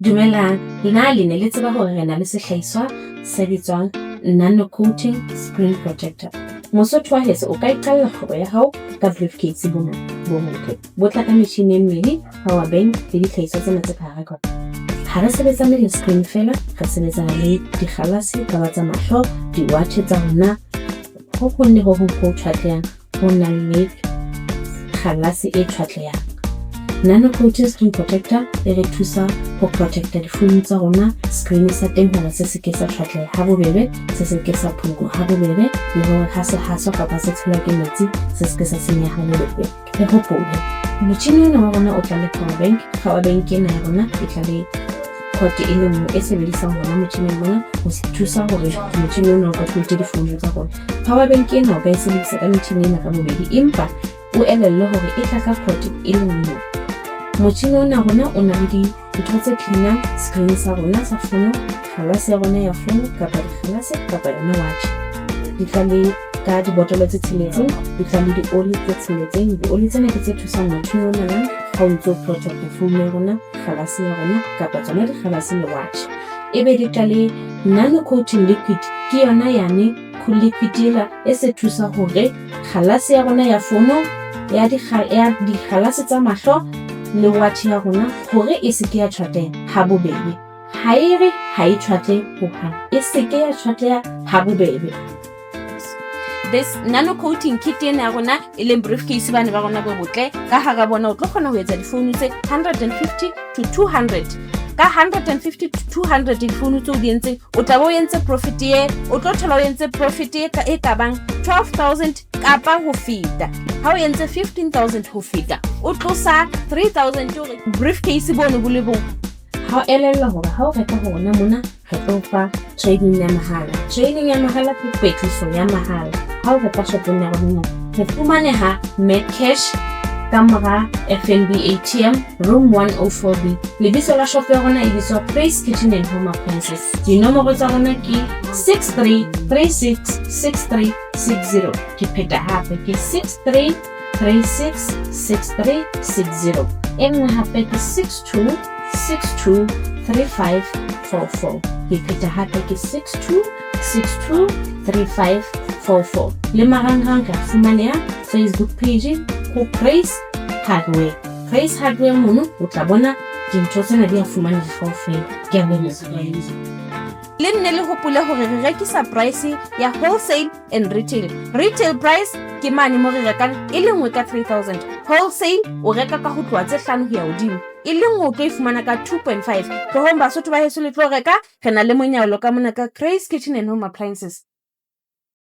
Dumelang, lena le ne le tseba hore re na le sehlahiswa se bitswang nano coating screen protector. Mosotho wa heso o ka iqalla kgwebo ya hao ka briefcase bona bo motle. Bo tla ka metjhini e mmedi, power bank le dihlahiswa tsena tse ka hare ka. Ha re sebetsane le screen fela, re sebetsana le dikgalase ka tsa mahlo, di-watch tsa rona, ho honne ho hong ho tjhatlehang, ho nang le kgalase e tjhatlehang. Nano coating screen protector e re thusa ho protecta difounu tsa rona, screen sa teng hore se se ke sa tjhatleha ha bobebe, se se ke sa phungo ha bobebe, le hore ha se haswa kapa se tshelwa ke metsi se se ke sa senyeha ha bobebe. Le hopole, motjhini ona wa rona o tla le power bank ena ya rona e tla le port e le nngwe e sebedisang hona motjhineng mona ho thusa hore motjhini ona o ka phuthe difounu tsa rona. Power bank ena o ka e sebedisa ka motjhini ena ka bobedi, empa o elellwe hore e tla ka port e le nngwe. Motjhini ona rona o na le dintho tse cleanang screen sa rona sa fono, kgalase ya rona ya fono kapa dikgalase kapa yona watch. Di tla le ka dibotolo tse tsheletseng, di tla le di-oli tse tsheletseng. Di-oli tsena ke tse thusang motjhini ona lang ha o ntso protecta founu ya rona, kgalase ya rona kapa tsona dikgalase le watch. Ebe di tla le nano coating liquid, ke yona yane liquid ela e se thusa hore kgalase ya rona ya fono ya dikgalase tsa mahlo le watch ya rona hore e se ke ya tjhatleha ha bobebe. Ha e re ha e tjhatle hohang, e se ke ya tjhatleha ha bobebe. This nano coating kit ena ya rona e leng briefcase bane ba rona bo botle, ka hara bona o tlo kgona ho etsa difounu tse 150 to 200. Ka 150 to 200 difounu tse o di entseng, o tla bo entse profit o tlo thola o entse profit e ka bang 12,000 kapa ho feta. Ha o entse 15,000 ho feta, o tlosa 3,000 hore briefcase bone bo le bong. Ha o elellwa hore ha o reka hona mona re tlo fa trading ya mahala. Trading ya mahala ke kwetliso ya mahala. Ha o reka shopong ya rona re fumaneha Medcash ka mora FNB ATM room 104B. Lebitso la shop ya rona e bitswa Praise Kitchen and Home Appliances. Dinomoro tsa rona ke 63366360. Ke pheta hape ke 63366360. E nngwe hape ke 62623544. Ke pheta hape ke 62623544. Le marangrang ka fumaneha Facebook page ho Praise Hardware. Praise Hardware mono o tla bona dintho tsena di a fumaneha kaofela. Ke a leboha. Le nne le hopole hore re rekisa price ya wholesale and retail. Retail price ke mane mo re rekang e le nngwe ka 3,000. Wholesale o reka ka ho tloha tse 5 ho ya hodimo. E le nngwe o tlo e fumana ka 2.5. Ke hong Basotho ba heso le tlo reka, re na le monyalo ka mona ka Praise Kitchen and Home Appliances.